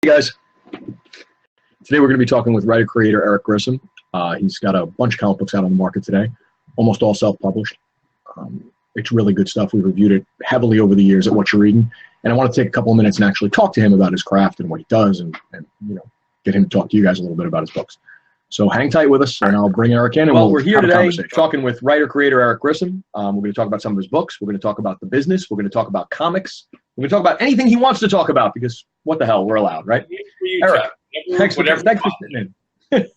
guys. Today we're going to be talking with writer-creator Eric Grissom. He's got a bunch of comic books out on the market today, almost all self-published. It's really good stuff. We've reviewed it heavily over the years at What You're Reading, and I want to take a couple of minutes and actually talk to him about his craft and what he does, and get him to talk to you guys a little bit about his books. So hang tight with us, and I'll bring Eric in. And we're here today talking with writer-creator Eric Grissom. We're going to talk about some of his books. We're going to talk about the business. We're going to talk about comics. We're going to talk about anything he wants to talk about because what the hell, we're allowed, right? Eric, thanks for sitting in.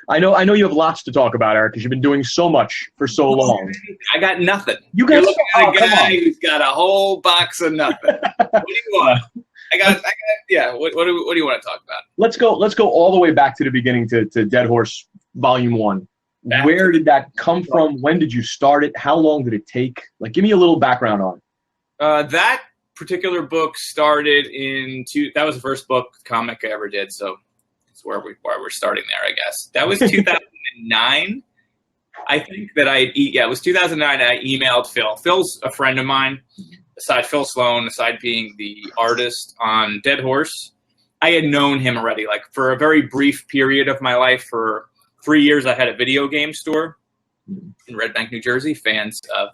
I know you have lots to talk about, Eric, because you've been doing so much for so long. I got nothing. You got a guy who's got a whole box of nothing. What do you want? What do you want to talk about? Let's go all the way back to the beginning to Dead Horse Volume 1. Where did that come from? When did you start it? How long did it take? Like, give me a little background on it. That particular book started that was the first comic I ever did, so that's where we're starting there, I guess. That was 2009. I think that it was 2009. I emailed Phil. Phil's a friend of mine. Aside Phil Sloan, aside being the artist on Dead Horse, I had known him already. Like, for a very brief period of my life, for 3 years, I had a video game store in Red Bank, New Jersey. Fans of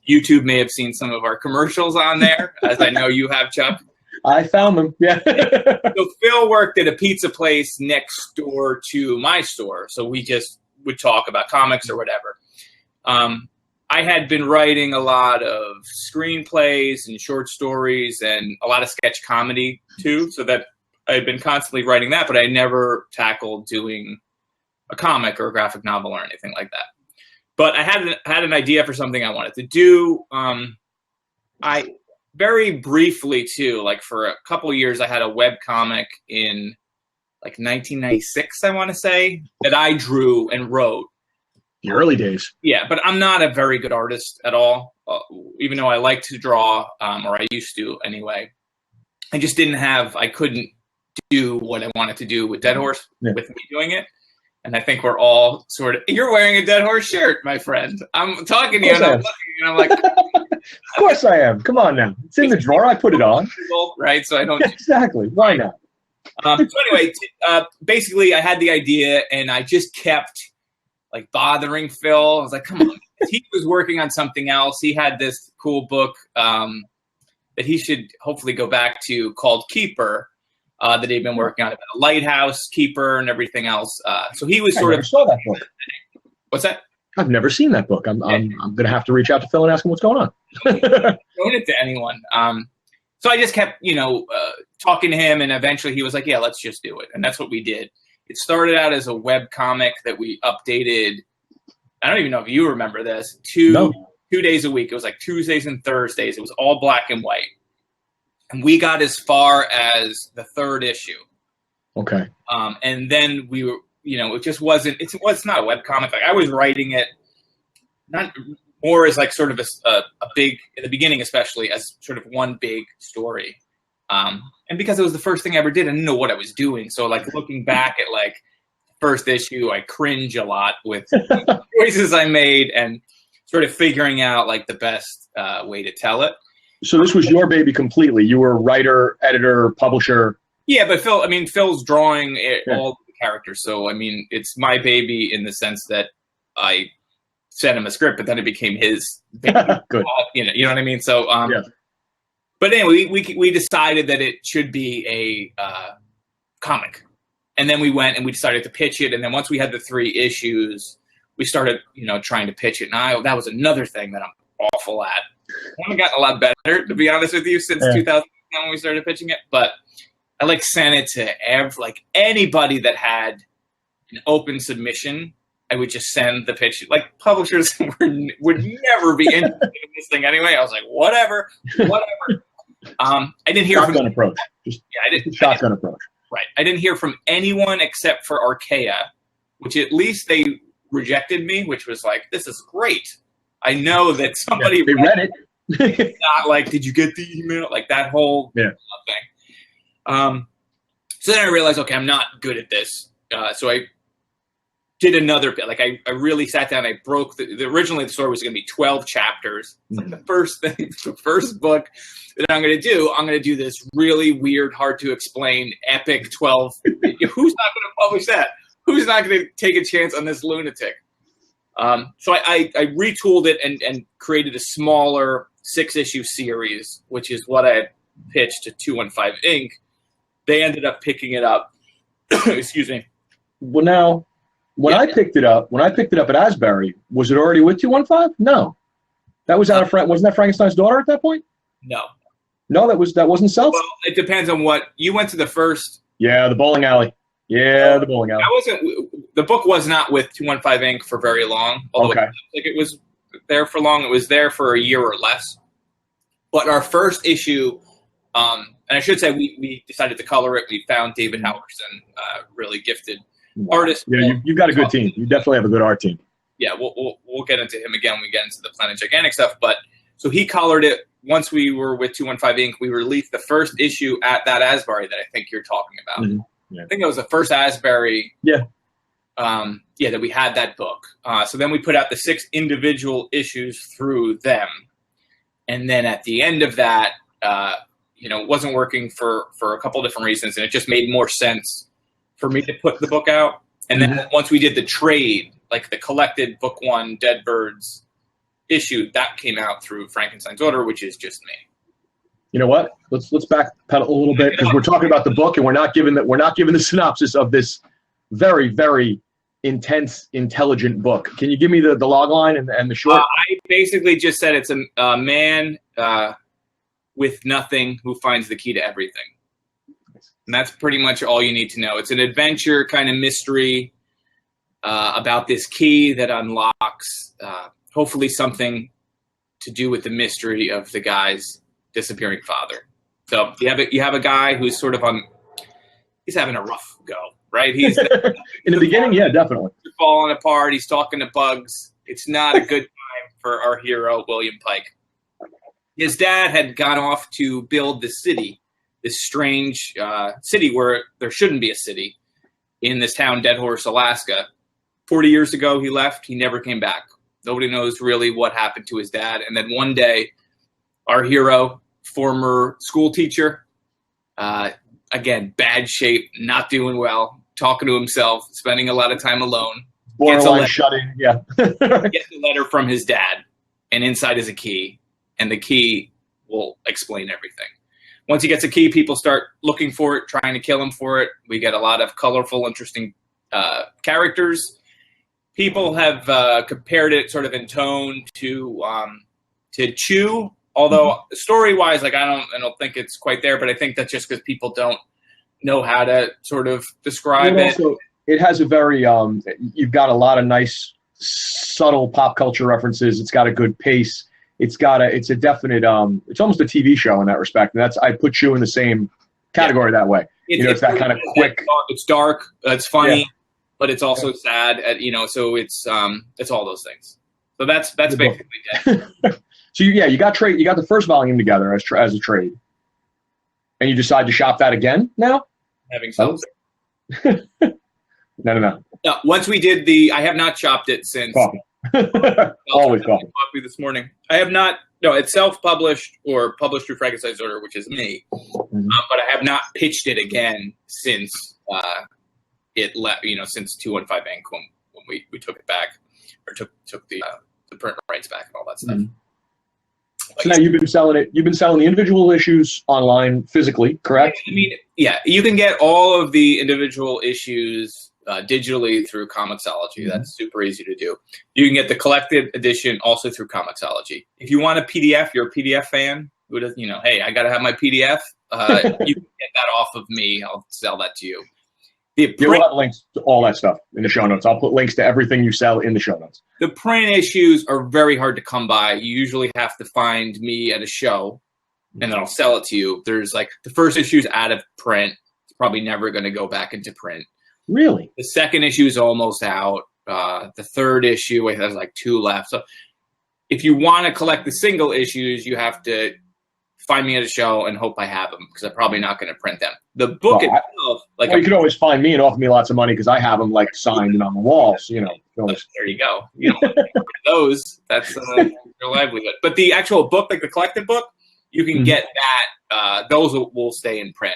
YouTube may have seen some of our commercials on there, as I know you have, Chuck. I found them, yeah. So Phil worked at a pizza place next door to my store, so we just would talk about comics or whatever. I had been writing a lot of screenplays and short stories and a lot of sketch comedy, too, so that I had been constantly writing that, but I never tackled doing a comic or a graphic novel or anything like that. But I had an idea for something I wanted to do. I very briefly, too, like for a couple of years, I had a web comic in like 1996, I want to say, that I drew and wrote. The early days. Yeah, but I'm not a very good artist at all, even though I like to draw, or I used to anyway. I just I couldn't do what I wanted to do with Dead Horse with me doing it. And I think we're all sort of, you're wearing a Dead Horse shirt, my friend. I'm talking to you and I'm looking and I'm like. Of course I am. Come on now. It's in the drawer. I put it on. Right, so I don't. Exactly. Why not? So anyway, basically I had the idea and I just kept like bothering Phil. I was like, come on. He was working on something else. He had this cool book that he should hopefully go back to called Keeper that he'd been working on, about a lighthouse keeper and everything else. So he was I never saw that book. What's that? I've never seen that book. I'm going to have to reach out to Phil and ask him what's going on. Shown it to anyone. So I just kept, talking to him, and eventually he was like, yeah, let's just do it. And that's what we did. It started out as a web comic that we updated. I don't even know if you remember this. 2 days a week. It was like Tuesdays and Thursdays. It was all black and white. And we got as far as the 3rd issue. Okay. And then we were, it just wasn't, it's not a web comic. Like, I was writing it not more as like sort of a big, in the beginning especially, as sort of one big story. And because it was the first thing I ever did, I didn't know what I was doing. So like looking back at like first issue, I cringe a lot with the choices I made and sort of figuring out like the best way to tell it. So this was your baby completely. You were writer, editor, publisher. Yeah, but Phil's drawing all the characters. So, I mean, it's my baby in the sense that I sent him a script, but then it became his baby. Good. You know what I mean? So, But anyway, we decided that it should be a comic. And then we went and we decided to pitch it. And then once we had the 3 issues, we started, trying to pitch it. And that was another thing that I'm awful at. I haven't gotten a lot better, to be honest with you, since 2010 when we started pitching it. But I sent it to anybody that had an open submission. I would just send the pitch. Like, publishers would never be interested in this thing anyway. I was like, whatever. I didn't hear shotgun approach. Shotgun approach. Right. I didn't hear from anyone except for Archaea, which at least they rejected me, which was like, this is great. I know that somebody read it. It's not like, did you get the email? Like that whole thing. So then I realized, okay, I'm not good at this. So I did another bit. Like I really sat down. I broke originally the story was going to be 12 chapters. Like the first thing, the first book that I'm going to do this really weird, hard to explain, epic 12. Who's not going to publish that? Who's not going to take a chance on this lunatic? So I retooled it and created a smaller 6-issue series, which is what I pitched to 215 Inc. They ended up picking it up. Excuse me. Well, now, when I picked it up at Asbury, was it already with 215? No, that was wasn't that Frankenstein's Daughter at that point? No, that wasn't Self. Well, it depends on what you went to the first. Yeah, the bowling alley. Yeah, the bowling alley. The book was not with 215 Inc. for very long. Okay. It was there for long. It was there for a year or less. But our first issue, and I should say we decided to color it. We found David Halverson, really gifted artist. Yeah, you've got a good team. You definitely have a good art team. Yeah, we'll get into him again when we get into the Planet Gigantic stuff. But so he colored it. Once we were with 215 Inc., we released the first issue at that Asbury that I think you're talking about. Mm-hmm. Yeah. I think it was the first Asbury. Yeah. That we had that book. So then we put out the 6 individual issues through them. And then at the end of that, it wasn't working for a couple of different reasons. And it just made more sense for me to put the book out. And then once we did the trade, like the collected book 1 Dead Birds issue, that came out through Frankenstein's Daughter, which is just me. You know what? Let's backpedal a little bit, because we're talking about the book and we're not given the synopsis of this very, very intense, intelligent book. Can you give me the log line and the short? I basically just said it's a man with nothing who finds the key to everything. And that's pretty much all you need to know. It's an adventure kind of mystery about this key that unlocks hopefully something to do with the mystery of the guy's disappearing father. So you have a guy who's sort of he's having a rough go, right? He's in the beginning, yeah, definitely falling apart. He's talking to bugs. It's not a good time for our hero, William Pike. His dad had gone off to build the city, this strange city where there shouldn't be a city, in this town, Dead Horse, Alaska. 40 years ago, he left. He never came back. Nobody knows really what happened to his dad. And then one day, our hero, former school teacher, again, bad shape, not doing well, talking to himself, spending a lot of time alone. Borderline shutting, yeah. Gets a letter from his dad, and inside is a key, and the key will explain everything. Once he gets a key, people start looking for it, trying to kill him for it. We get a lot of colorful, interesting characters. People have compared it sort of in tone to Chew, although story-wise, like I don't think it's quite there, but I think that's just because people don't know how to sort of describe it. Also, it has a very you've got a lot of nice, subtle pop culture references. It's got a good pace. It's a definite it's almost a TV show in that respect. And I put Chew in the same category that way. It's that kind of quick. It's dark. It's funny. Yeah. But it's also sad, so it's all those things. So that's basically it. So you got the first volume together as a trade, and you decide to shop that again now. Having some. No. Once we did I have not shopped it since. Coffee. Always coffee. Coffee this morning. I have not. No, it's self-published or published through Frankenstein's Order, which is me. Mm-hmm. But I have not pitched it again since. It left, since 215 Inc. when we took it back, or took the print rights back and all that stuff. Mm-hmm. So now you've been selling the individual issues online physically, correct? I mean, yeah, you can get all of the individual issues digitally through Comixology. Mm-hmm. That's super easy to do. You can get the collected edition also through Comixology. If you want a PDF, you're a PDF fan who doesn't, hey, I got to have my PDF. You can get that off of me. I'll sell that to you. We'll have links to all that stuff in the show notes. I'll put links to everything you sell in the show notes. The print issues are very hard to come by. You usually have to find me at a show, and then I'll sell it to you. There's the first issue's out of print. It's probably never going to go back into print. Really? The second issue is almost out. The third issue has 2 left. So if you want to collect the single issues, you have to find me at a show and hope I have them, because I'm probably not going to print them. The book itself, like, you can always find me and offer me lots of money because I have them like signed and on the walls. You know, there you go. You know, those, that's your livelihood. But the actual book, like the collective book, you can get that. Those will stay in print.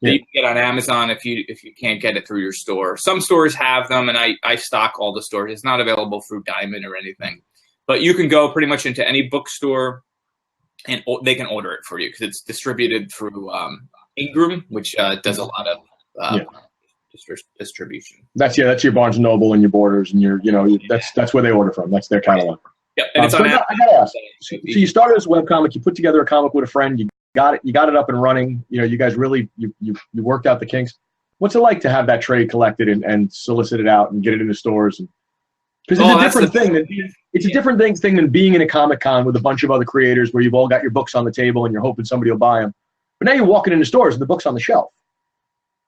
Yeah. You can get on Amazon if you can't get it through your store. Some stores have them, and I stock all the stores. It's not available through Diamond or anything, but you can go pretty much into any bookstore, and they can order it for you because it's distributed through Ingram, which does a lot of distribution. That's your Barnes and Noble and your Borders and your that's where they order from. That's their catalog. Yeah, and it's on I gotta ask. So you started as a webcomic. You put together a comic with a friend. You got it up and running. You guys really you worked out the kinks. What's it like to have that trade collected and solicit it out and get it into stores? Because it's a different thing. It's a different thing than being in a Comic-Con with a bunch of other creators where you've all got your books on the table and you're hoping somebody will buy them. But now you're walking into stores and the book's on the shelf.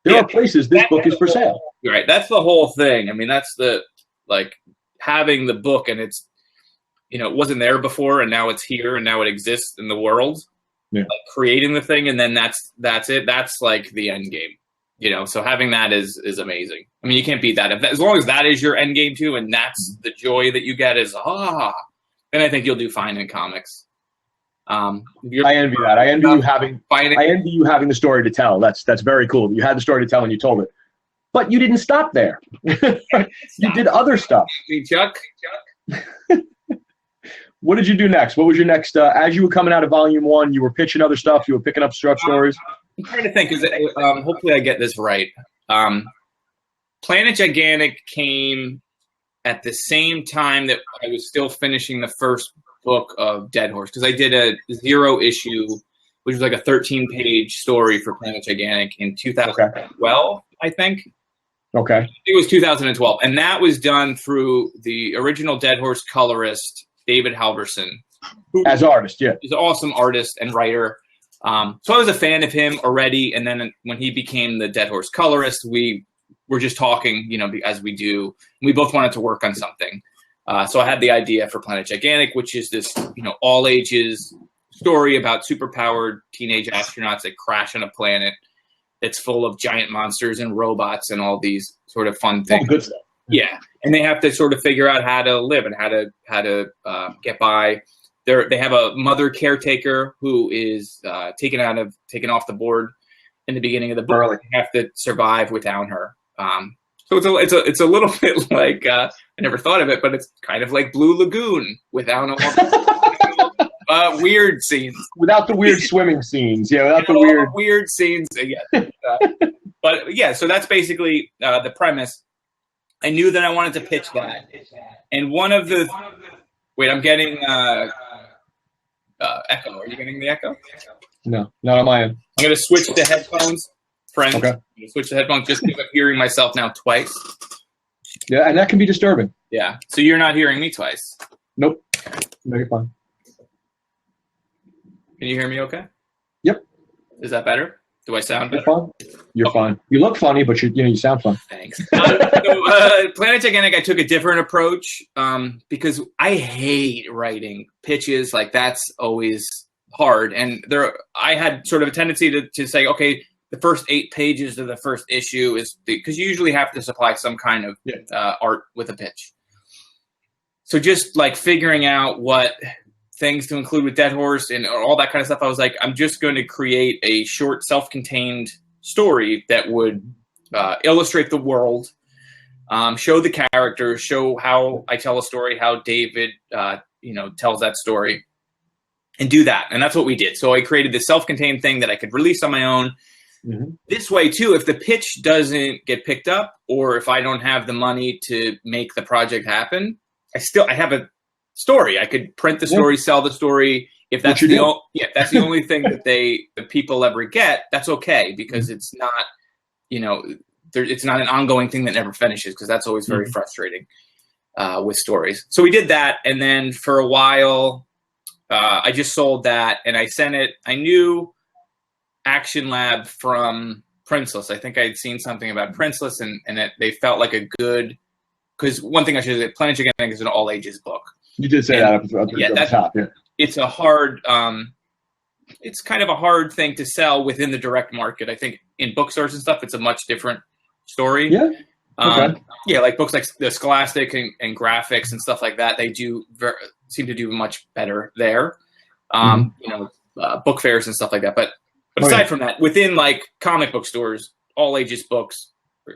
There are places this book is for sale. Right. That's the whole thing. I mean, that's having the book, and it's, it wasn't there before, and now it's here, and now it exists in the world. Yeah. Like creating the thing, and then that's it. That's like the end game. So having that is amazing. I mean, you can't beat that. As long as that is your end game too, and that's the joy that you get then I think you'll do fine in comics. I envy that. I envy you having the story to tell. That's very cool. You had the story to tell and you told it, but you didn't stop there. You did other stuff. Hey, Chuck. What did you do next? What was your next? As you were coming out of Volume 1, you were pitching other stuff. You were picking up short stories. I'm trying to think. Hopefully I get this right. Planet Gigantic came at the same time that I was still finishing the first book of Dead Horse, because I did a 0 issue, which was like a 13-page story for Planet Gigantic in 2012, I think. Okay. It was 2012, and that was done through the original Dead Horse colorist, David Halverson. As artist, yeah. He's an awesome artist and writer. So I was a fan of him already, and then when he became the Dead Horse colorist, we were just talking, as we do. We both wanted to work on something. So I had the idea for Planet Gigantic, which is this, all ages story about superpowered teenage astronauts that crash on a planet that's full of giant monsters and robots and all these sort of fun things. Good stuff. Yeah, and they have to sort of figure out how to live and how to get by. They have a mother caretaker who is taken off the board in the beginning of the book. Early. They have to survive without her. So it's a little bit like I never thought of it, but it's kind of like Blue Lagoon without all weird scenes, without the weird swimming scenes. Yeah, without the weird scenes. Yeah, but yeah, so that's basically the premise. I knew that I wanted to pitch that, and one of the I'm getting echo. Are you getting the echo? No, not on my end. I'm going to switch to headphones. Friends, okay. I'm going to switch to headphones just because I'm hearing myself now twice. Yeah, and that can be disturbing. Yeah, so you're not hearing me twice. Nope. No, you're fine. Can you hear me okay? Yep. Is that better? Do I sound better? You're fine. You look funny, but you sound fun. Thanks. Planet Gigantic, I took a different approach because I hate writing pitches. Like, that's always hard. And I had sort of a tendency to say, okay, the first 8 pages of the first issue is because you usually have to supply some kind of art with a pitch. So just like figuring out what things to include with Dead Horse and all that kind of stuff, I was like, I'm just going to create a short self-contained story that would illustrate the world, show the characters, show how I tell a story, how David tells that story, and do that. And that's what we did. So I created this self-contained thing that I could release on my own. Mm-hmm. This way, too, if the pitch doesn't get picked up, or if I don't have the money to make the project happen, I have a story. I could print the story, sell the story. If that's the only thing that the people ever get, that's okay, because it's not, it's not an ongoing thing that never finishes, because that's always very frustrating with stories. So we did that, and then for a while, I just sold that, and I sent it. I knew Action Lab from Princeless. I think I had seen something about Princeless, and they felt like a good, because one thing I should say, Planet Gigantic is an all ages book. You did say that at the top. Yeah. It's a hard it's kind of a hard thing to sell within the direct market. I think in bookstores and stuff, it's a much different story. Yeah. Okay. Yeah, like books like the Scholastic and Graphics and stuff like that, they seem to do much better there. Book fairs and stuff like that. But aside from that, within like comic book stores, all ages books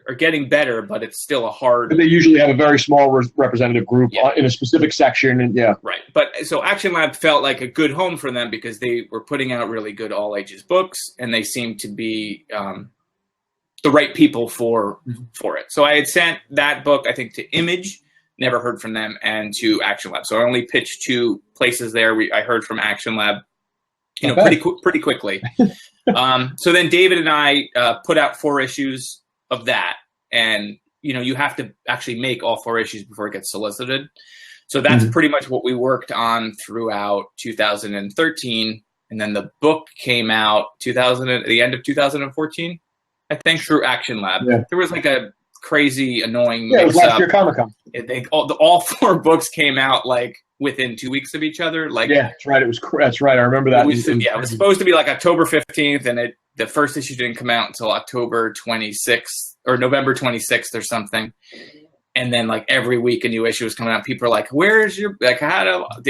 are getting better, but it's still a hard. But they usually have a very small representative group in a specific section, and right. But so Action Lab felt like a good home for them because they were putting out really good all ages books, and they seemed to be the right people for it. So I had sent that book, I think, to Image, never heard from them, and to Action Lab. So I only pitched 2 places there. I heard from Action Lab, pretty quickly. So then David and I put out 4 issues of that, and you have to actually make all 4 issues before it gets solicited. So that's pretty much what we worked on throughout 2013, and then the book came out at the end of 2014, I think, through Action Lab. Yeah. There was like a crazy, annoying mix-up. It was last year Comic-Con. All 4 books came out like within 2 weeks of each other. Like, yeah, that's right. That's right. I remember that. It was supposed to be like October 15th, and the first issue didn't come out until October 26th or November 26th or something. And then like every week a new issue was coming out. People are like, "Where's your they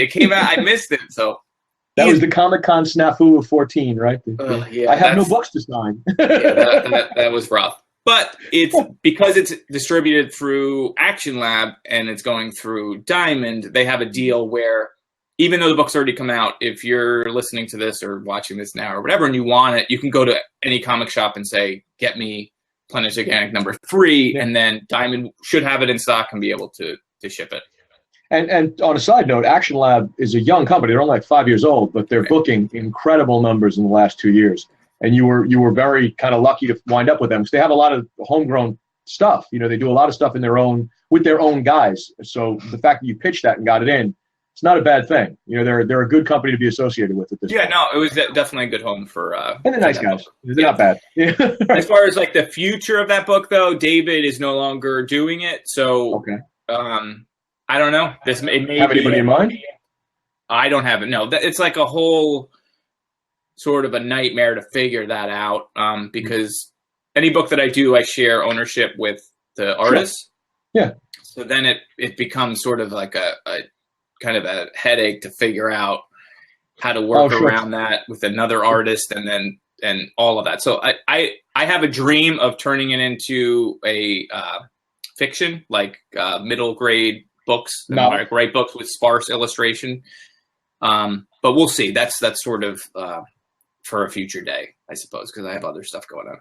came out? I missed it." So that was the Comic-Con snafu of 14, right? I have no books to sign. that was rough. But it's because it's distributed through Action Lab and it's going through Diamond, they have a deal where even though the book's already come out, if you're listening to this or watching this now or whatever and you want it, you can go to any comic shop and say, "Get me Plenish Organic number 3," and then Diamond should have it in stock and be able to ship it. And on a side note, Action Lab is a young company. They're only like 5 years old, but they're booking incredible numbers in the last 2 years. And you were very kind of lucky to wind up with them because they have a lot of homegrown stuff. They do a lot of stuff with their own guys. So the fact that you pitched that and got it in, it's not a bad thing. They're a good company to be associated with at this point. No, it was definitely a good home for. And they're nice guys. Book. They're not bad. As far as like the future of that book, though, David is no longer doing it. So I don't know. It may have anybody in mind? I don't have it. No, it's like a whole sort of a nightmare to figure that out because any book that I do, I share ownership with the artist. Yeah. So then it becomes sort of like a kind of a headache to figure out how to work around that with another artist and all of that. So I have a dream of turning it into a fiction, like middle grade books, write books with sparse illustration. But we'll see. That's sort of for a future day, I suppose, because I have other stuff going on.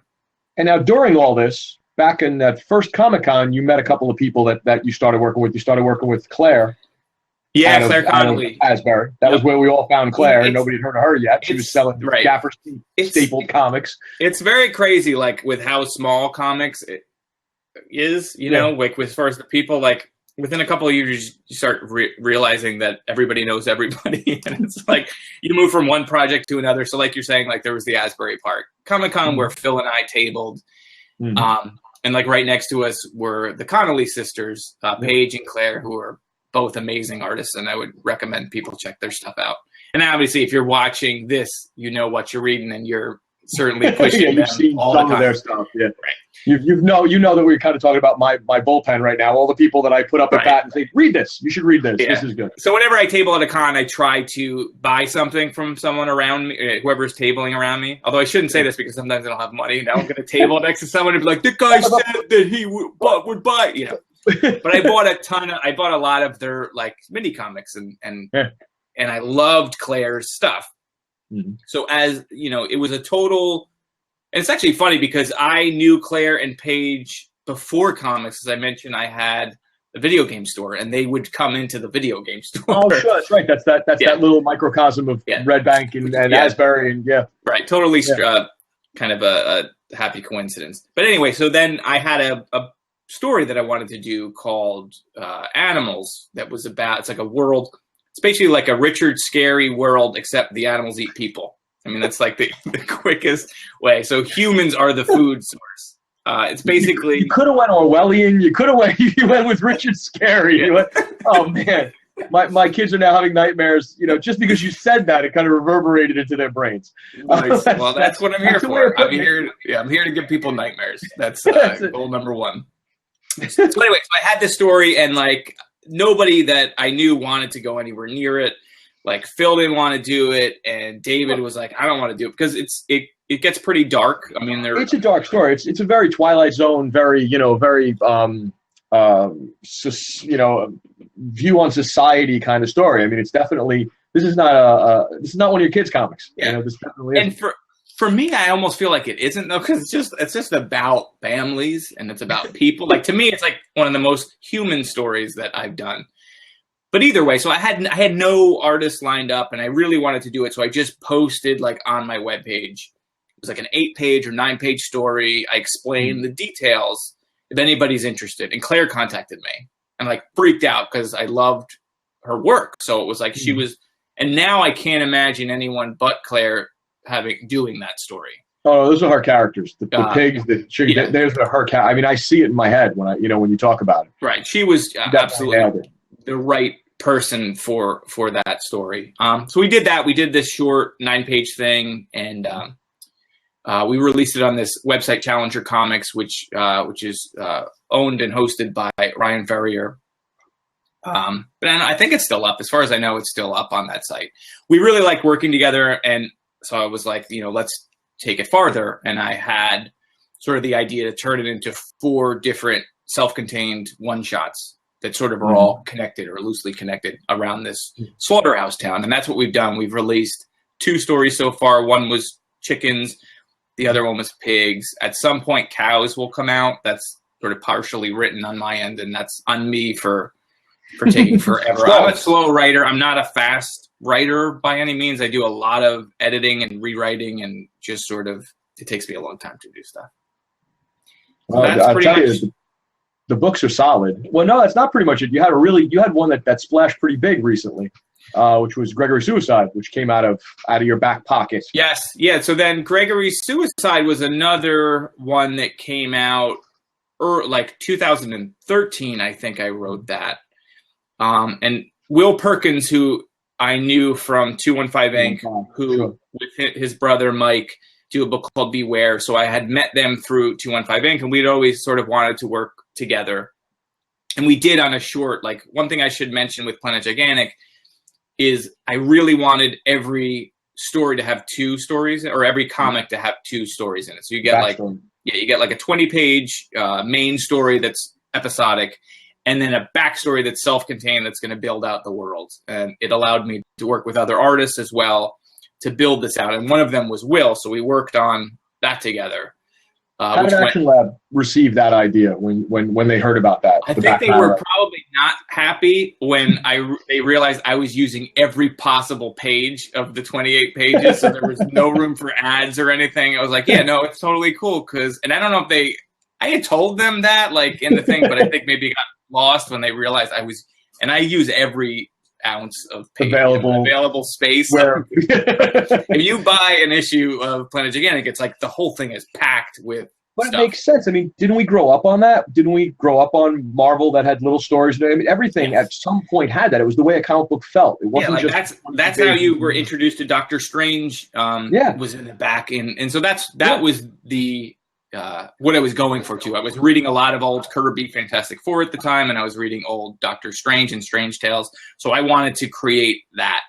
And now during all this, back in that first Comic-Con, you met a couple of people that you started working with. You started working with Claire. Yeah, Claire Connolly. Asbury. That was where we all found Claire. Nobody had heard of her yet. She was selling Gaffer stapled comics. It's very crazy, like, with how small comics is, like, as far as the people, like, within a couple of years, you start realizing that everybody knows everybody. And it's like you move from one project to another. So like you're saying, like there was the Asbury Park Comic-Con where Phil and I tabled. And like right next to us were the Connolly sisters, Paige and Claire, who are both amazing artists. And I would recommend people check their stuff out. And obviously, if you're watching this, you know what you're reading and you're certainly pushing you've seen all some the of their stuff. Yeah. Right. You know that we're kind of talking about my bullpen right now. All the people that I put up at bat and say, read this. You should read this. Yeah. This is good. So whenever I table at a con, I try to buy something from someone around me, whoever's tabling around me. Although I shouldn't say this because sometimes I don't have money. Now I'm going to table next to someone and be like, the guy said that he would buy, But I bought a lot of their like mini comics and I loved Claire's stuff. So as it was a total. And it's actually funny because I knew Claire and Paige before comics. As I mentioned, I had a video game store, and they would come into the video game store. Oh, sure, that's right. That's that little microcosm of Red Bank and Asbury, and right. Totally, kind of a happy coincidence. But anyway, so then I had a story that I wanted to do called Animals. That was about it's like a world. It's basically like a Richard Scarry world, except the animals eat people. I mean, that's like the quickest way. So humans are the food source. It's basically... You could have went Orwellian. You went with Richard Scarry. Oh, man. my kids are now having nightmares. Just because you said that, it kind of reverberated into their brains. Nice. Well, that's what I'm here for. I'm here to give people nightmares. That's goal number one. So anyway, so I had this story, and like nobody that I knew wanted to go anywhere near it. Like Phil didn't want to do it, and David was like, "I don't want to do it," because it gets pretty dark. I mean, it's a dark story. It's a very Twilight Zone, very view on society kind of story. I mean, it's definitely this is not one of your kids' comics. Yeah, this definitely isn't. And for me, I almost feel like it isn't though, because it's just about families and it's about people. Like to me, it's like one of the most human stories that I've done. But either way, so I had no artists lined up, and I really wanted to do it, so I just posted like on my webpage. It was like an 8-page or 9-page story. I explained the details if anybody's interested, and Claire contacted me and like freaked out because I loved her work. So it was like she was, and now I can't imagine anyone but Claire doing that story. Oh, those are her characters. The pigs, the chicken. Yeah. There's her character. I mean, I see it in my head when when you talk about it. Right, she was absolutely the right person for that story. So we did that. We did this short 9-page thing, and we released it on this website, Challenger Comics, which is owned and hosted by Ryan Ferrier. But I think it's still up. As far as I know, it's still up on that site. We really like working together, and so I was like, let's take it farther. And I had sort of the idea to turn it into 4 different self-contained one-shots that sort of are all connected or loosely connected around this slaughterhouse town. And that's what we've done. We've released 2 stories so far. One was chickens. The other one was pigs. At some point, cows will come out. That's sort of partially written on my end, and that's on me for taking forever. I'm a slow writer. I'm not a fast writer by any means. I do a lot of editing and rewriting, and just sort of, it takes me a long time to do stuff. So that's pretty much... The books are solid. Well, no, that's not pretty much it. You had one that splashed pretty big recently, which was Gregory's Suicide, which came out of your back pocket. Yes, yeah. So then Gregory's Suicide was another one that came out like 2013. I think I wrote that. And Will Perkins, who I knew from 215 Inc., who with his brother Mike do a book called Beware. So I had met them through 215 Inc., and we'd always sort of wanted to work together. And we did on a short, like one thing I should mention with Planet Gigantic is I really wanted every story to have 2 stories, or every comic to have 2 stories in it. So you get you get like a 20-page main story that's episodic, and then a backstory that's self-contained that's going to build out the world. And it allowed me to work with other artists as well to build this out. And one of them was Will, so we worked on that together. How did Action Lab receive that idea when they heard about that? I think they were probably not happy when they realized I was using every possible page of the 28 pages, so there was no room for ads or anything. I was like, yeah, no, it's totally cool. And I don't know if I had told them that like in the thing, but I think maybe it got lost when they realized and I use every ounce of available space. If you buy an issue of Planet Gigantic, it's like the whole thing is packed with But stuff. It makes sense. I mean, didn't we grow up on that? Didn't we grow up on Marvel that had little stories? I mean, everything at some point had that. It was the way a comic book felt. It wasn't just that's how you were introduced to Doctor Strange. Was in the back, and so that was the what I was going for too. I was reading a lot of old Kirby Fantastic Four at the time, and I was reading old Doctor Strange and Strange Tales. So I wanted to create that.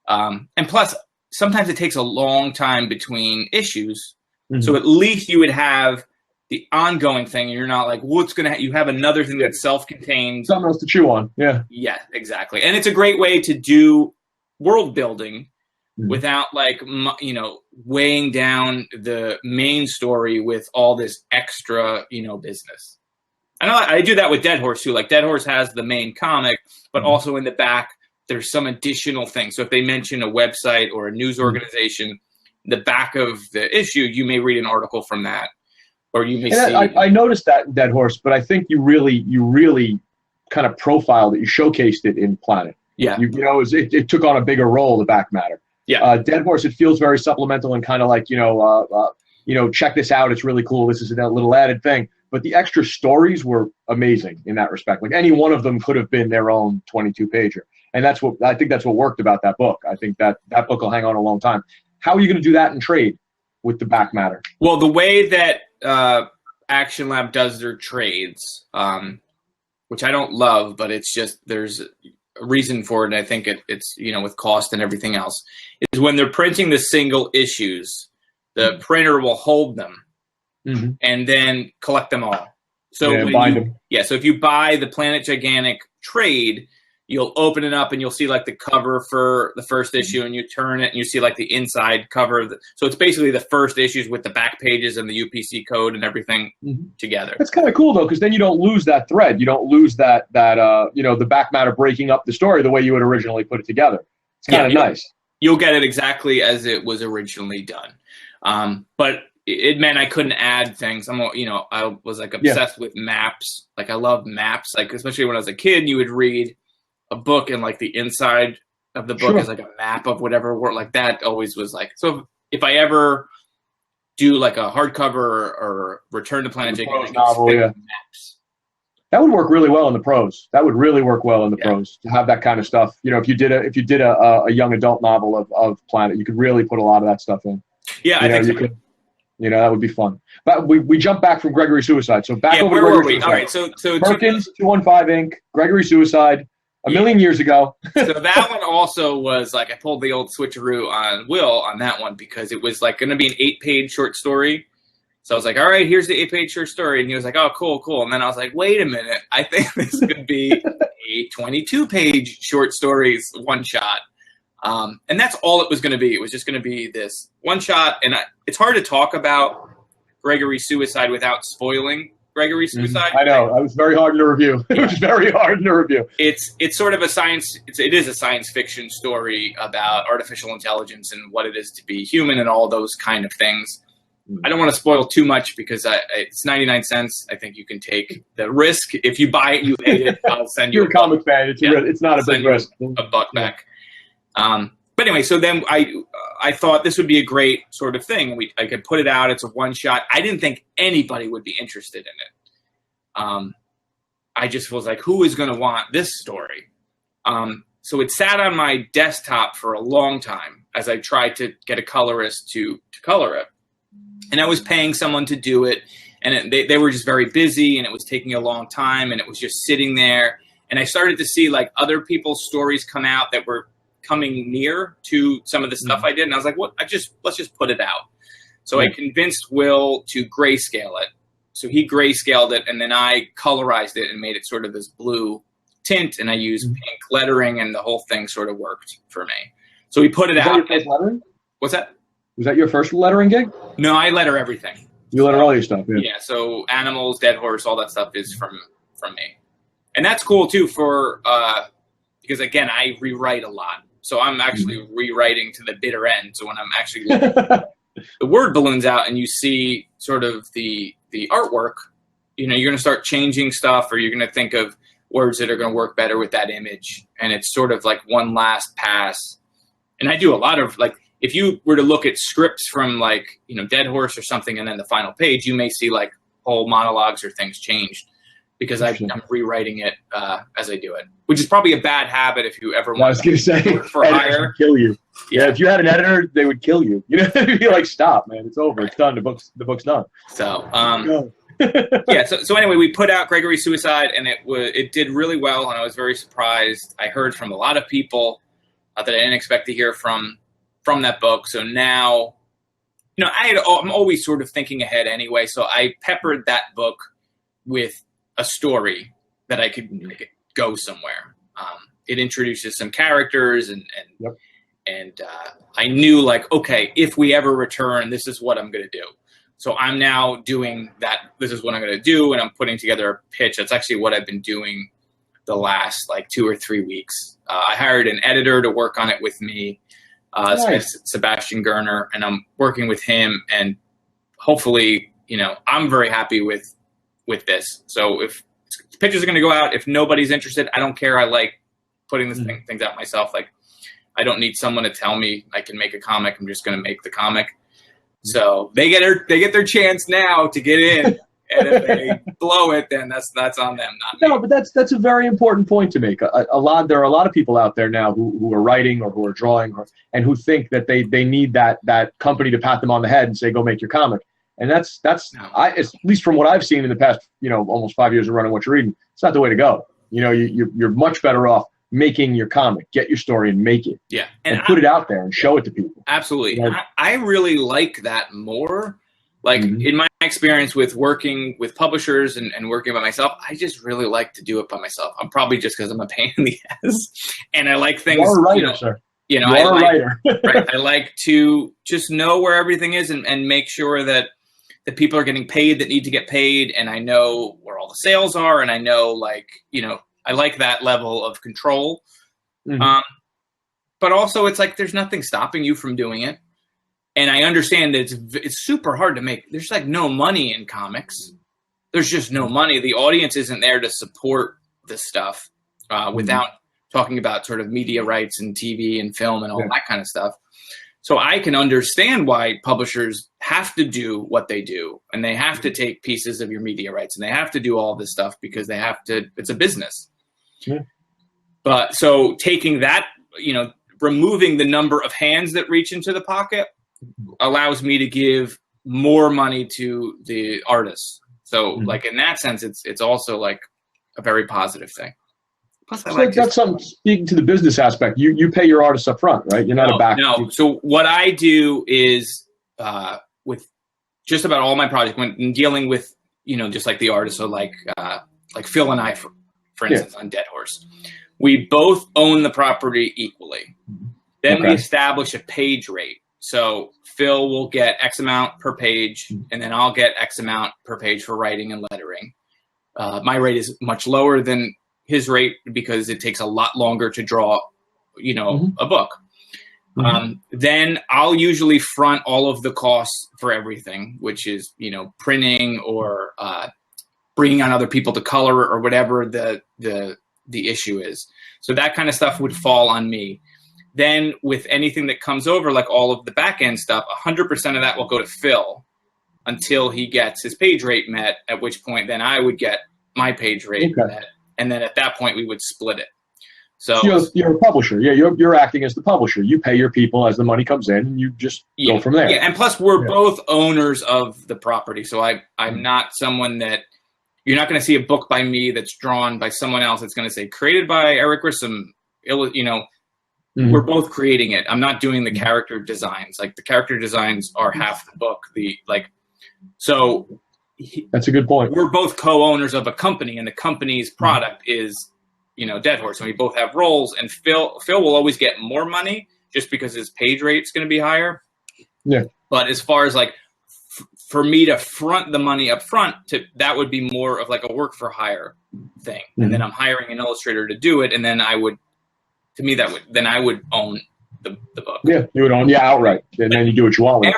And plus, sometimes it takes a long time between issues. Mm-hmm. So at least you would have the ongoing thing. You're not like, what's going to you have another thing that's self-contained. Something else to chew on. Yeah. Yeah, exactly. And it's a great way to do world building without weighing down the main story with all this extra, business. I know I do that with Dead Horse too. Like Dead Horse has the main comic, but also in the back, there's some additional things. So if they mention a website or a news organization, the back of the issue, you may read an article from that, or you may see. I noticed that in Dead Horse, but I think you really kind of profiled it. You showcased it in Planet. Yeah. It took on a bigger role, the back matter. Yeah. Dead Horse, it feels very supplemental and kind of like, check this out. It's really cool. This is a little added thing. But the extra stories were amazing in that respect. Like any one of them could have been their own 22-pager. And that's what I think that's what worked about that book. I think that book will hang on a long time. How are you going to do that in trade with the back matter? Well, the way that Action Lab does their trades, which I don't love, but it's just there's a reason for it, and I think it's with cost and everything else, is when they're printing the single issues, the printer will hold them and then collect them all. So so if you buy the Planet Gigantic trade, you'll open it up and you'll see like the cover for the first issue, and you turn it and you see like the inside cover. So it's basically the first issues with the back pages and the UPC code and everything together. That's kind of cool though, because then you don't lose that thread. You don't lose that the back matter breaking up the story the way you had originally put it together. It's kind of nice. You'll get it exactly as it was originally done. But it meant I couldn't add things. I was like obsessed with maps. Like I love maps. Like especially when I was a kid, you would read a book and like the inside of the book is like a map of whatever word. Like that always was like. So if I ever do like a hardcover or Return to Planet Gigantic novel, maps, that would work really well in the prose. That would really work well in the prose to have that kind of stuff. If you did a young adult novel of Planet, you could really put a lot of that stuff in. Yeah, I think so. Could, that would be fun. But we jumped back from Gregory Suicide. So back over to Gregory Suicide. All right, so Perkins, 215 Inc., Gregory Suicide, a million years ago. So that one also was like I pulled the old switcheroo on Will on that one because it was like going to be an 8-page short story. So I was like, all right, here's the 8-page short story. And he was like, oh, cool. And then I was like, wait a minute. I think this could be a 22-page short stories one-shot. And that's all it was going to be. It was just going to be this one-shot. And it's hard to talk about Gregory Suicide without spoiling Gregory Suicide. I know. It was very hard to review. It was very hard to review. It's sort of it is a science fiction story about artificial intelligence and what it is to be human and all those kind of things. I don't want to spoil too much because it's 99 cents. I think you can take the risk. If you buy it, you hate it, I'll send you You're a comic fan. It's not a big risk. A buck back. But anyway, so then I thought this would be a great sort of thing. I could put it out. It's a one shot. I didn't think anybody would be interested in it. I just was like, who is going to want this story? So it sat on my desktop for a long time as I tried to get a colorist to color it. And I was paying someone to do it. And they were just very busy, and it was taking a long time, and it was just sitting there. And I started to see like other people's stories come out that were coming near to some of the stuff I did. And I was like, let's just put it out. So I convinced Will to grayscale it. So he grayscaled it, and then I colorized it and made it sort of this blue tint, and I used pink lettering, and the whole thing sort of worked for me. So we put it out. Was that your first lettering? What's that? Was that your first lettering gig? No, I letter everything. You letter all your stuff, yeah. Yeah, so animals, dead horse, all that stuff is from me. And that's cool, too, because, again, I rewrite a lot. So I'm actually rewriting to the bitter end. So when I'm actually the word balloons out and you see sort of the artwork, you're going to start changing stuff, or you're going to think of words that are going to work better with that image. And it's sort of like one last pass. And I do a lot of, like, if you were to look at scripts from, like, Dead Horse or something, and then the final page, you may see, like, whole monologues or things changed because I'm rewriting it as I do it, which is probably a bad habit if you ever want to work for hire. Kill you. Yeah, if you had an editor, they would kill you. You'd be like, stop, man, it's over. It's done. The book's done. So, So anyway, we put out Gregory Suicide, and it did really well, and I was very surprised. I heard from a lot of people that I didn't expect to hear from that book. So now, I'm always sort of thinking ahead anyway. So I peppered that book with a story that I could make it go somewhere. It introduces some characters, and I knew, like, okay, if we ever return, this is what I'm going to do. So I'm now doing that. This is what I'm going to do, and I'm putting together a pitch. That's actually what I've been doing the last, like, 2 or 3 weeks. I hired an editor to work on it with me. Sebastian Gerner, and I'm working with him, and hopefully, I'm very happy with this. So if pictures are going to go out, if nobody's interested, I don't care. I like putting this things out myself. Like, I don't need someone to tell me I can make a comic. I'm just going to make the comic. So they get their chance now to get in, And if they blow it, then that's on them, not me. No, but that's a very important point to make. There are a lot of people out there now who are writing or who are drawing and who think that they need that company to pat them on the head and say, go make your comic. And that's at least from what I've seen in the past, almost 5 years of running What You're Reading, it's not the way to go. You're much better off making your comic, get your story and make it. Yeah. And put it out there and show it to people. Absolutely. I really like that more. Like in my experience with working with publishers and working by myself, I just really like to do it by myself. I'm probably just because I'm a pain in the ass and I like things. You're a writer, sir. You are a writer. Right, I like to just know where everything is and make sure that the people are getting paid that need to get paid. And I know where all the sales are. And I know I like that level of control. But also it's like, there's nothing stopping you from doing it. And I understand that it's super hard to make. There's like no money in comics. There's just no money. The audience isn't there to support this stuff without talking about sort of media rights and TV and film and all that kind of stuff. So I can understand why publishers have to do what they do, and they have to take pieces of your media rights, and they have to do all this stuff because they have to. It's a business. Yeah. But so taking that, removing the number of hands that reach into the pocket allows me to give more money to the artists. So like in that sense, it's also like a very positive thing. Plus, that's something, speaking to the business aspect, you pay your artists up front, right? You're not a back. No. So what I do is with just about all my projects, when dealing with, just like the artists, so like Phil and I, for instance, on Dead Horse, we both own the property equally. Then we establish a page rate. So Phil will get X amount per page, and then I'll get X amount per page for writing and lettering. My rate is much lower than his rate because it takes a lot longer to draw, a book. Then I'll usually front all of the costs for everything, which is, printing or bringing on other people to color or whatever the issue is. So that kind of stuff would fall on me. Then with anything that comes over, like all of the back end stuff, 100% of that will go to Phil until he gets his page rate met, at which point then I would get my page rate met. And then at that point we would split it. So you're a publisher. Yeah, you're acting as the publisher. You pay your people as the money comes in, and you just go from there. Yeah, and plus we're both owners of the property. So I'm not someone that you're not going to see a book by me that's drawn by someone else. It's going to say created by Eric Grissom. We're both creating it. I'm not doing the character designs. Like the character designs are half the book. That's a good point. We're both co-owners of a company, and the company's product is, Dead Horse, and we both have roles. And Phil will always get more money just because his page rate's going to be higher. Yeah. But as far as like for me to front the money up front, that would be more of like a work for hire thing. And then I'm hiring an illustrator to do it, and then I would own the book. Yeah, you would own outright, and then you do what you want with it.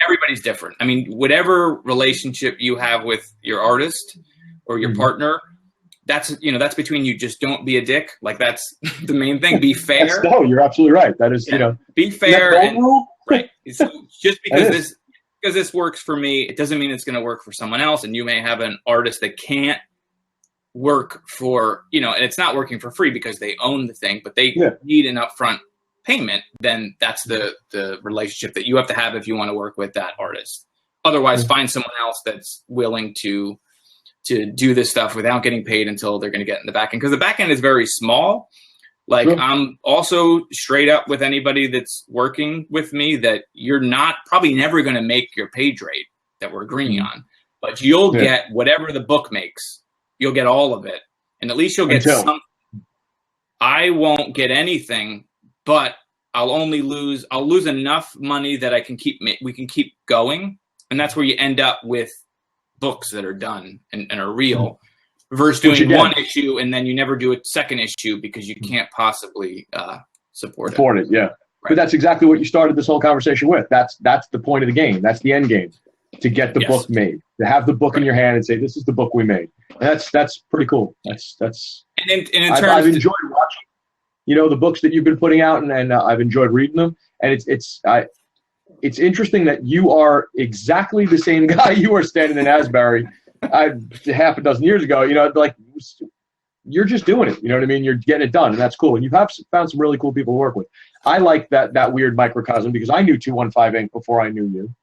Everybody's different. I mean, whatever relationship you have with your artist or your partner, that's between you. Just don't be a dick. Like that's the main thing. Be fair. No, you're absolutely right. That is, be fair. Right. So just because this works for me, it doesn't mean it's going to work for someone else. And you may have an artist that can't work for, and it's not working for free because they own the thing, but they need an upfront payment. Then that's the relationship that you have to have if you want to work with that artist. Otherwise, find someone else that's willing to do this stuff without getting paid until they're going to get in the back end, because the back end is very small. Like I'm also straight up with anybody that's working with me that you're probably never going to make your page rate that we're agreeing on, but you'll get whatever the book makes. You'll get all of it, and at least you'll get something. I won't get anything, but I'll lose enough money that we can keep going. And that's where you end up with books that are done and are real versus doing one issue and then you never do a second issue because you can't possibly support it. Yeah. Right. But that's exactly what you started this whole conversation with. That's the point of the game. That's the end game, to get the book made, to have the book in your hand and say, this is the book we made. That's pretty cool. I've enjoyed watching, the books that you've been putting out, and I've enjoyed reading them. And it's interesting that you are exactly the same guy you were standing in Asbury half a dozen years ago. Like you're just doing it. You know what I mean? You're getting it done, and that's cool. And you have found some really cool people to work with. I like that weird microcosm because I knew 215 Inc. before I knew you.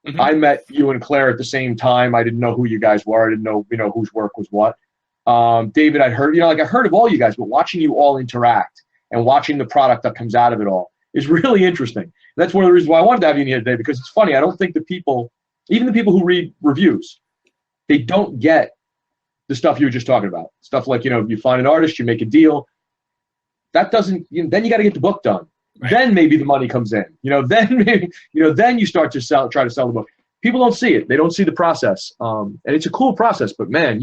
Mm-hmm. I met you and Claire at the same time. I didn't know who you guys were. I didn't know, whose work was what. David, I'd heard, I heard of all you guys, but watching you all interact and watching the product that comes out of it all is really interesting. That's one of the reasons why I wanted to have you in here today, because it's funny. I don't think even the people who read reviews, they don't get the stuff you were just talking about. Stuff like, you find an artist, you make a deal. That doesn't, then you got to get the book done. Right. Then maybe the money comes in, then you start to try to sell the book. People don't see it. They don't see the process. And it's a cool process, but man,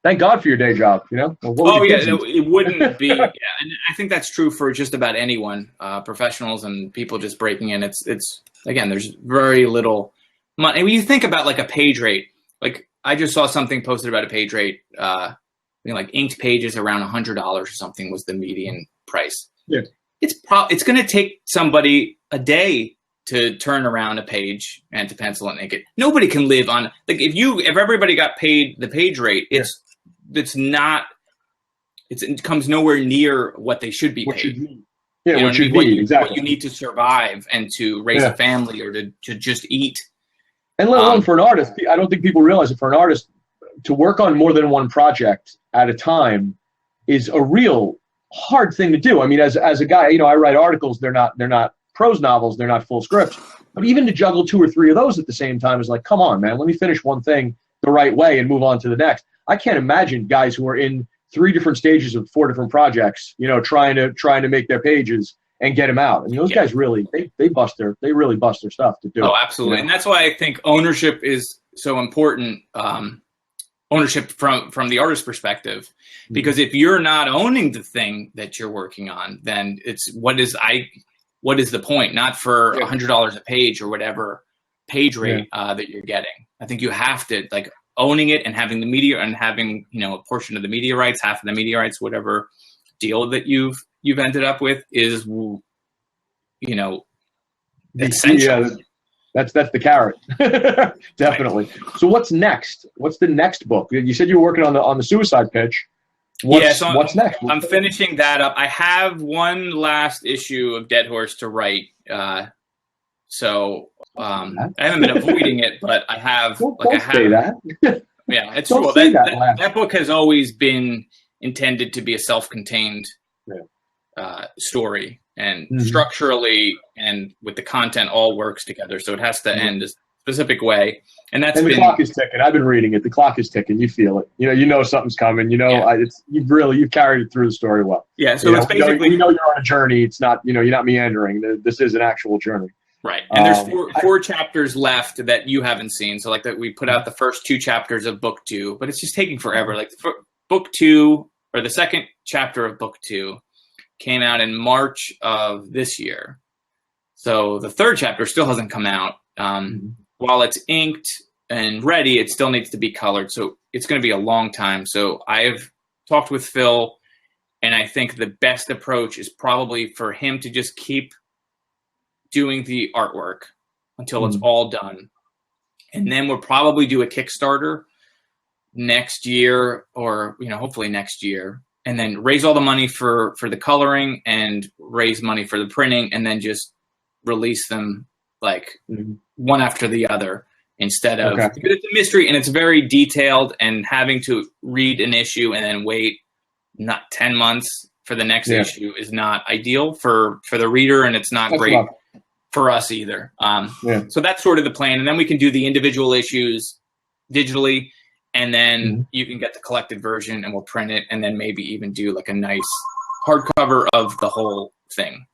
thank God for your day job, it wouldn't be. Yeah, and I think that's true for just about anyone, professionals and people just breaking in. It's again, there's very little money. When you think about like a page rate, like I just saw something posted about a page rate, like inked pages around $100 or something was the median price. Yeah. It's going to take somebody a day to turn around a page and to pencil and ink it. Nobody can live on, like if everybody got paid the page rate, it comes nowhere near what they should be paid. Exactly. What you need to survive and to raise a family or to just eat. And let alone for an artist, I don't think people realize that for an artist to work on more than one project at a time is a real hard thing to do. I mean, as a guy, I write articles. They're not prose novels. They're not full scripts. But even to juggle 2 or 3 of those at the same time is like, come on, man. Let me finish one thing the right way and move on to the next. I can't imagine guys who are in 3 different stages of 4 different projects, trying to make their pages and get them out. I mean, those guys really they really bust their stuff to do it. Oh, absolutely. And that's why I think ownership is so important. Ownership from the artist's perspective, because if you're not owning the thing that you're working on, then it's what is the point? Not for $100 a page or whatever page rate that you're getting. I think you have to like owning it and having the media and having a portion of the media rights, half of the media rights, whatever deal that you've ended up with is essential. Yeah. That's the carrot. Definitely. Right. So what's next? What's the next book? You said you were working on the suicide pitch. What's next? I'm finishing that up. I have one last issue of Dead Horse to write. So I haven't been avoiding it, but I have. Don't say that. Yeah, it's cool. That book has always been intended to be a self-contained story. And structurally and with the content all works together, so it has to end a specific way. And the clock is ticking. I've been reading it. The clock is ticking. You feel it. You know something's coming. You've carried it through the story well. Yeah. So it's basically you're on a journey. It's not you're not meandering. This is an actual journey. Right. And there's four chapters left that you haven't seen. So like that we put out the first 2 chapters of book 2, but it's just taking forever. Like book 2 or the second chapter of book 2. Came out in March of this year. So the 3rd chapter still hasn't come out. While it's inked and ready, it still needs to be colored. So it's going to be a long time. So I've talked with Phil, and I think the best approach is probably for him to just keep doing the artwork until it's all done. And then we'll probably do a Kickstarter next year or, hopefully next year. And then raise all the money for the coloring and raise money for the printing, and then just release them like one after the other instead of because it's a mystery and it's very detailed, and having to read an issue and then wait not 10 months for the next issue is not ideal for the reader, and it's not great for us either. So that's sort of the plan, and then we can do the individual issues digitally. And then you can get the collected version and we'll print it, and then maybe even do like a nice hardcover of the whole thing.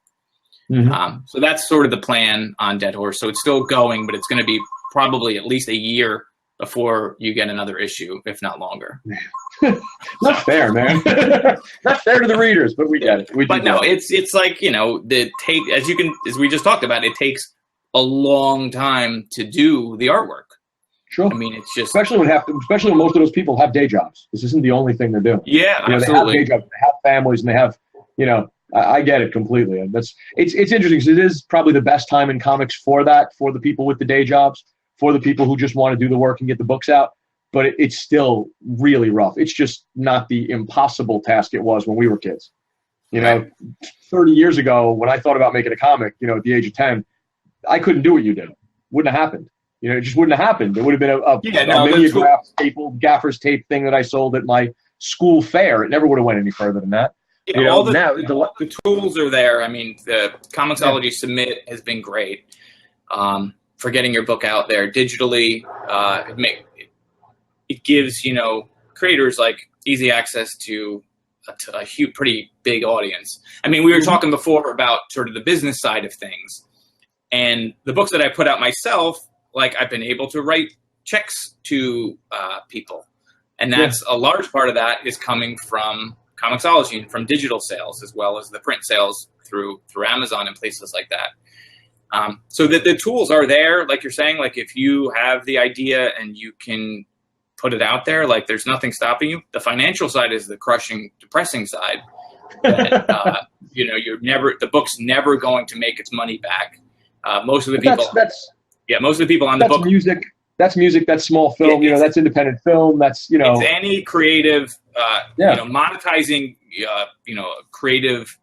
So that's sort of the plan on Dead Horse. So it's still going, but it's going to be probably at least a year before you get another issue, if not longer. Not fair, man. Not fair to the readers, but we get it. It's like, as we just talked about, it takes a long time to do the artwork. Sure. I mean, it's just especially when most of those people have day jobs. This isn't the only thing they're doing. Yeah, absolutely. They have day jobs, they have families, and they have I get it completely. And it's interesting because it is probably the best time in comics for that, for the people with the day jobs, for the people who just want to do the work and get the books out. But it's still really rough. It's just not the impossible task it was when we were kids. 30 years ago, when I thought about making a comic, at the age of 10, I couldn't do what you did. Wouldn't have happened. It just wouldn't have happened. It would have been a mimeograph stapled gaffer's tape thing that I sold at my school fair. It never would have went any further than that. Yeah, all the tools are there. I mean, the Comixology Submit has been great for getting your book out there digitally. It gives creators like easy access to a huge, pretty big audience. I mean, we were talking before about sort of the business side of things, and the books that I put out myself, like I've been able to write checks to people, and that's a large part of that is coming from Comixology and from digital sales, as well as the print sales through Amazon and places like that. So that the tools are there, like you're saying, like if you have the idea and you can put it out there, like there's nothing stopping you. The financial side is the crushing, depressing side. That, the book's never going to make its money back. Most of the people, most of the people on the book. That's music. That's small film. That's independent film. That's It's any creative. Monetizing. Creative.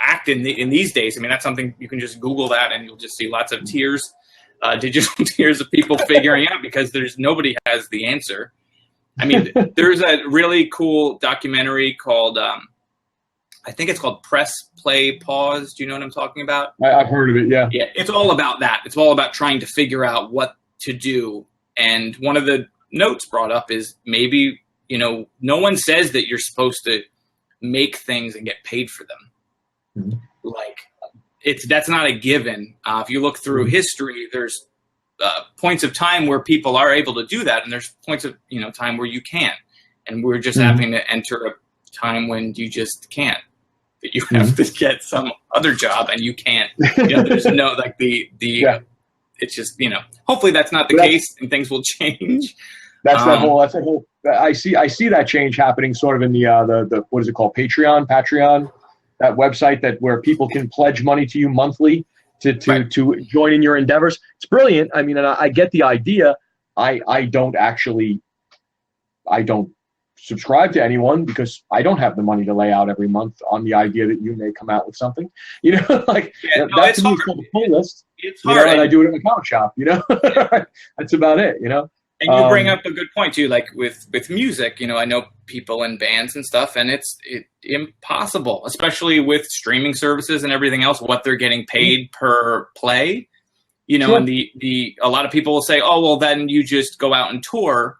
Act in these days. I mean, that's something you can just Google that and you'll just see lots of tears. Digital tears of people figuring out because nobody has the answer. I mean, there's a really cool documentary called, I think it's called Press, Play, Pause. Do you know what I'm talking about? I've heard of it, yeah. Yeah, it's all about that. It's all about trying to figure out what to do. And one of the notes brought up is maybe, no one says that you're supposed to make things and get paid for them. Mm-hmm. Like, that's not a given. If you look through history, there's points of time where people are able to do that, and there's points of time where you can't. And we're just having to enter a time when you just can't. That you have to get some other job, and you can't. There's no It's just Hopefully that's not the case, and things will change. That's that whole. I see that change happening, sort of in the what is it called, Patreon. That website where people can pledge money to you monthly to join in your endeavors. It's brilliant. I mean, and I get the idea. I don't subscribe to anyone because I don't have the money to lay out every month on the idea that you may come out with something. That to me is called a pull list. It's hard. And I do it in a comic shop. That's about it. And you bring up a good point too, like with music. I know people in bands and stuff, and it's impossible, especially with streaming services and everything else, what they're getting paid per play. Sure. And a lot of people will say, "Oh, well, then you just go out and tour."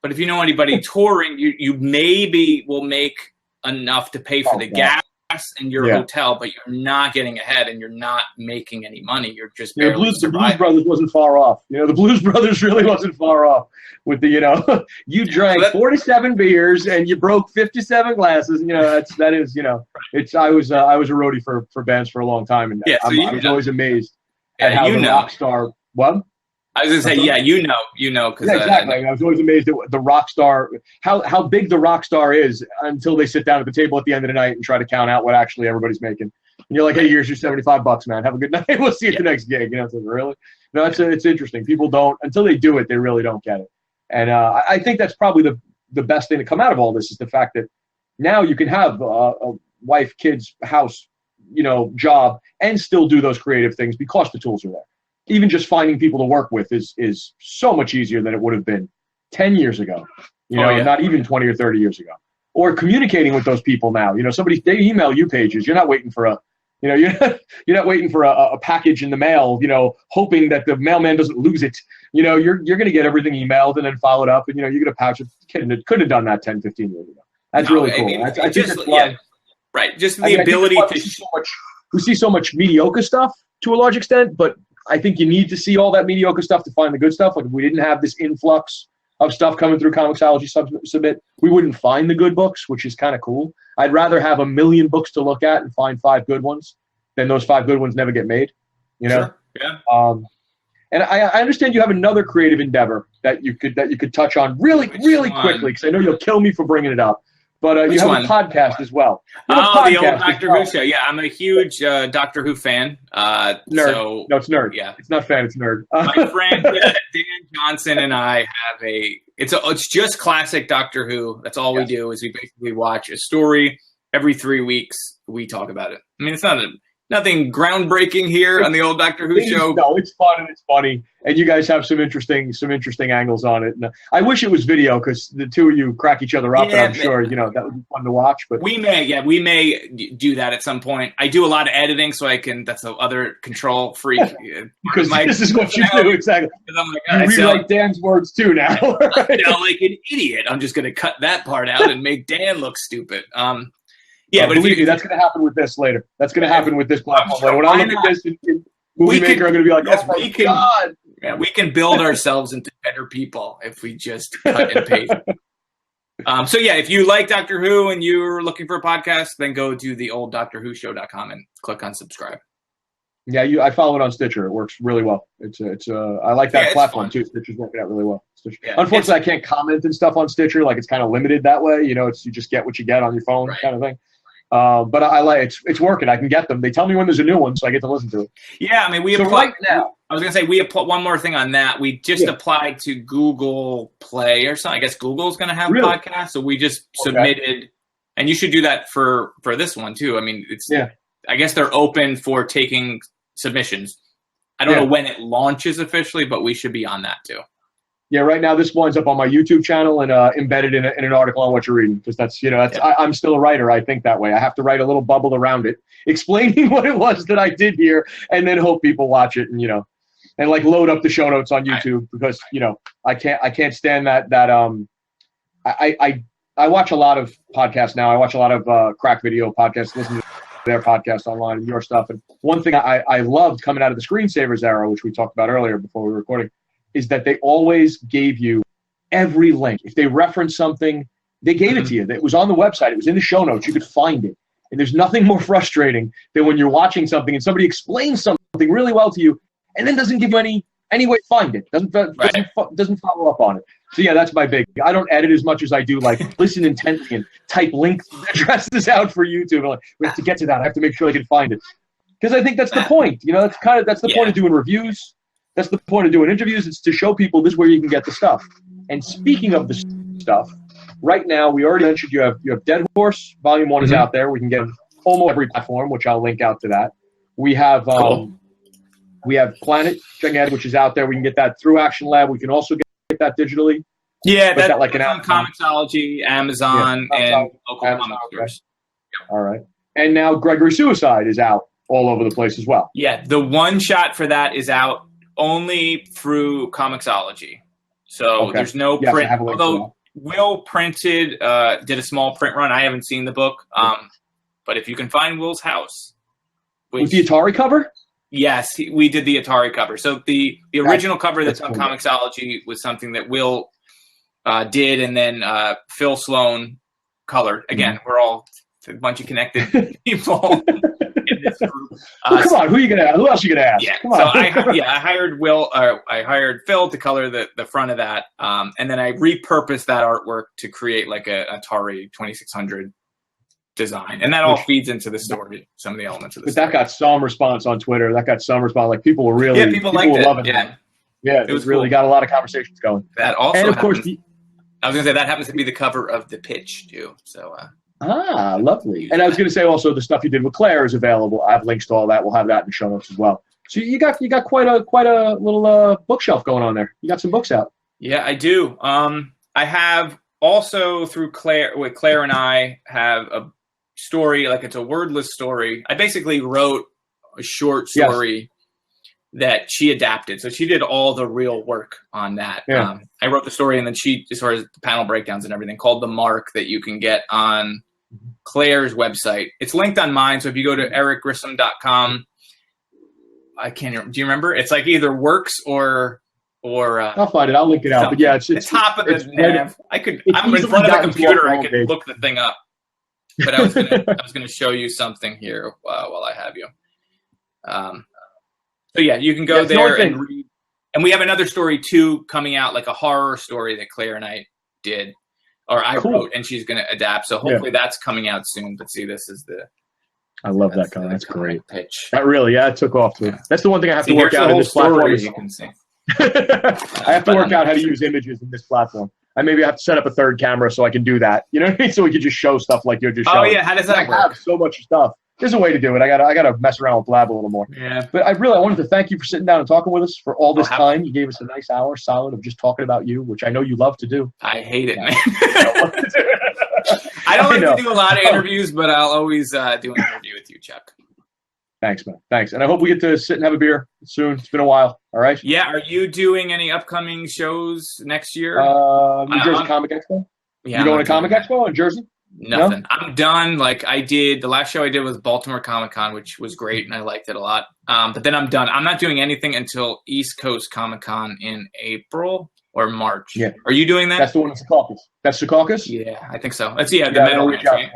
But if you know anybody touring, you maybe will make enough to pay for the gas in your hotel, but you're not getting ahead and you're not making any money. You're just barely the Blues Brothers wasn't far off. The Blues Brothers really wasn't far off with the, you drank 47 beers and you broke 57 glasses. I was a roadie for bands for a long time. And I was always amazed at how the rock star, what? I was going to say, because exactly. I was always amazed at the rock star, how big the rock star is until they sit down at the table at the end of the night and try to count out what actually everybody's making. And you're like, hey, here's your $75, man. Have a good night. We'll see you at the next gig. It's like, really? No, it's interesting. People don't, until they do it, they really don't get it. And I think that's probably the best thing to come out of all this is the fact that now you can have a wife, kids, house, job, and still do those creative things because the tools are there. Even just finding people to work with is so much easier than it would have been 10 years ago, not even 20 or 30 years ago. Or communicating with those people now. They email you pages. You're not waiting for you're not waiting for a package in the mail, hoping that the mailman doesn't lose it. You're going to get everything emailed and then followed up, and you get a pouch of could have done that 10, 15 years ago. That's really cool. I think that's why, right. Just the ability to we see so much mediocre stuff to a large extent, but I think you need to see all that mediocre stuff to find the good stuff. Like if we didn't have this influx of stuff coming through Comixology Submit, we wouldn't find the good books, which is kind of cool. I'd rather have 1 million books to look at and find 5 good ones than those 5 good ones never get made. Sure. Yeah. And I understand you have another creative endeavor that you could touch on really quickly because I know you'll kill me for bringing it up. But you have a podcast as well. The old Doctor Who show. Yeah, I'm a huge Doctor Who fan. Nerd. So, no, it's nerd. Yeah, it's not fan. It's nerd. My friend Dan Johnson and I have it's just classic Doctor Who. That's all we do is we basically watch a story every 3 weeks. We talk about it. I mean, it's nothing groundbreaking here on the old Doctor Who show. No, it's fun and it's funny, and you guys have some interesting angles on it. And I wish it was video because the two of you crack each other up, and I'm sure that would be fun to watch. But we may do that at some point. I do a lot of editing, so I can. That's the other control freak. Because this is what you do exactly. I'm like, you rewrite Dan's words too now. I sound like an idiot. I'm just going to cut that part out and make Dan look stupid. Yeah, but believe me, that's going to happen with this later. That's going to happen with this platform later. When I look at this in Movie Maker, I'm going to be like, oh my God. Yeah, we can build ourselves into better people if we just cut and paste. So yeah, if you like Doctor Who and you're looking for a podcast, then go to theolddoctorwhoshow.com and click on subscribe. Yeah, I follow it on Stitcher. It works really well. I like that platform too. Stitcher's working out really well. Unfortunately, I can't comment and stuff on Stitcher. Like it's kind of limited that way. You just get what you get on your phone kind of thing. But I like it's working. I can get them. They tell me when there's a new one, so I get to listen to it. Yeah, I mean, we applied now. I was going to say we applied one more thing on that. We just applied to Google Play or something. I guess Google's going to have podcasts, so we just submitted. And you should do that for this one too. I mean, I guess they're open for taking submissions. I don't know when it launches officially, but we should be on that too. Yeah, right now this one's up on my YouTube channel and embedded in an article on what you're reading because I'm still a writer. I think that way. I have to write a little bubble around it, explaining what it was that I did here, and then hope people watch it and like load up the show notes on YouTube because I can't stand that. I watch a lot of podcasts now. I watch a lot of crack video podcasts. Listen to their podcast online and your stuff. And one thing I loved coming out of the Screensavers era, which we talked about earlier before we were recording, is that they always gave you every link. If they referenced something, they gave it to you. It was on the website. It was in the show notes. You could find it. And there's nothing more frustrating than when you're watching something and somebody explains something really well to you and then doesn't give you any way to find it. Doesn't follow up on it. So yeah, that's my big. I don't edit as much as I do like listen intently and type link addresses out for YouTube. I'm like, we have to get to that. I have to make sure I can find it. Because I think that's the point. That's the point of doing reviews. That's the point of doing interviews. It's to show people this is where you can get the stuff. And speaking of the stuff, right now we already mentioned you have Dead Horse Volume 1 is out there. We can get almost every platform, which I'll link out to that. We have Planet Jughead, which is out there. We can get that through Action Lab. We can also get that digitally. Yeah, that's like on Comixology, Amazon, and local comic stores. All right. And now Gregory Suicide is out all over the place as well. Yeah, the one shot for that is out only through Comixology. So there's no print. Although Will did a small print run. I haven't seen the book. But if you can find Will's house. With the Atari cover? Yes, we did the Atari cover. So the original cover that's on Comixology was something that Will did, and then Phil Sloan colored. Again, we're all a bunch of connected people in this group. Come on, who else are you gonna ask? Yeah, come on. So I hired Will. I hired Phil to color the front of that, and then I repurposed that artwork to create like a Atari 2600 design, and that all feeds into the story. Some of the elements of the story. That got some response on Twitter. Like people were really people were loving it. Yeah, it was really got a lot of conversations going. That also, and of course, I was gonna say that happens to be the cover of The Pitch too. So. Lovely. And I was going to say also the stuff you did with Claire is available. I have links to all that. We'll have that in the show notes as well. So you got quite a little bookshelf going on there. You got some books out. Yeah, I do. I have also through Claire and I have a story, like it's a wordless story. I basically wrote a short story that she adapted. So she did all the real work on that. Yeah. I wrote the story, and then she, as far as the panel breakdowns and everything, called The Mark, that you can get on Claire's website. It's linked on mine. So if you go to ericgrissom.com, do you remember? It's like either works or I'll find it. I'll link it out. But yeah, it's top of the nav. I'm in front of the computer. I could look the thing up. But I was gonna show you something here while I have you. So yeah, you can go there and read. And we have another story too coming out, like a horror story that Claire and I did. or I Cool. wrote, and she's going to adapt. So hopefully that's coming out soon. But see, this is I love that comic. That's great. Pitch. That really, it took off too. That's the one thing I have to work out in this platform. You can see. I have to work out how to use images in this platform. I maybe have to set up a third camera so I can do that. You know what I mean? So we could just show stuff like you're just showing. Oh yeah, how does that work? I have so much stuff. There's a way to do it. I gotta mess around with Blab a little more. Yeah. But I wanted to thank you for sitting down and talking with us for all this time. You gave us a nice hour solid of just talking about you, which I know you love to do. I hate it, man. I don't like to do a lot of interviews, but I'll always do an interview with you, Chuck. Thanks, man. Thanks. And I hope we get to sit and have a beer soon. It's been a while. All right? Yeah. Are you doing any upcoming shows next year? New Jersey Comic Expo? Yeah. You going to Comic Expo in Jersey? Nothing. No? I'm done. Like the last show I did was Baltimore Comic Con, which was great and I liked it a lot. But then I'm done. I'm not doing anything until East Coast Comic Con in April or March. Yeah. Are you doing that? That's the one in Secaucus. That's Secaucus? Yeah, I think so. That's the metal ranch, right?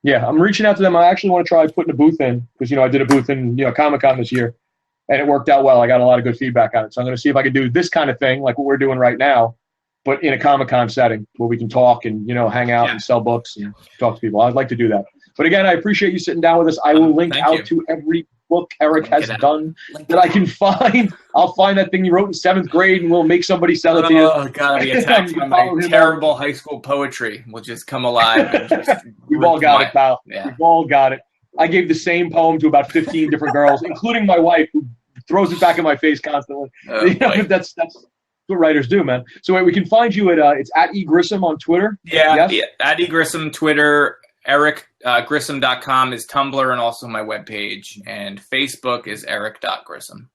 Yeah, I'm reaching out to them. I actually want to try putting a booth in because, I did a booth in, Comic Con this year and it worked out well. I got a lot of good feedback on it. So I'm going to see if I can do this kind of thing like what we're doing right now, but in a Comic Con setting where we can talk and, hang out and sell books and talk to people. I'd like to do that. But again, I appreciate you sitting down with us. I will link out to every book Eric has done that I can find. I'll find that thing you wrote in 7th grade and we'll make somebody sell it to you. Oh, God, be attacked by my terrible high school poetry. Will just come alive. And just We've all got it, pal. Yeah. We've all got it. I gave the same poem to about 15 different girls, including my wife, who throws it back in my face constantly. That's what writers do, man. So wait, we can find you at it's at E Grissom on Twitter. Yeah, at E Grissom Twitter. EricGrissom.com is Tumblr and also my webpage. And Facebook is Eric.Grissom.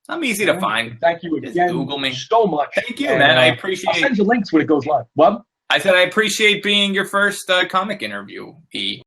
I'm easy to find. Thank you again. Just Google me so much. Thank you, man. I appreciate it. I'll send you links when it goes live. What? I said I appreciate being your first comic interviewee.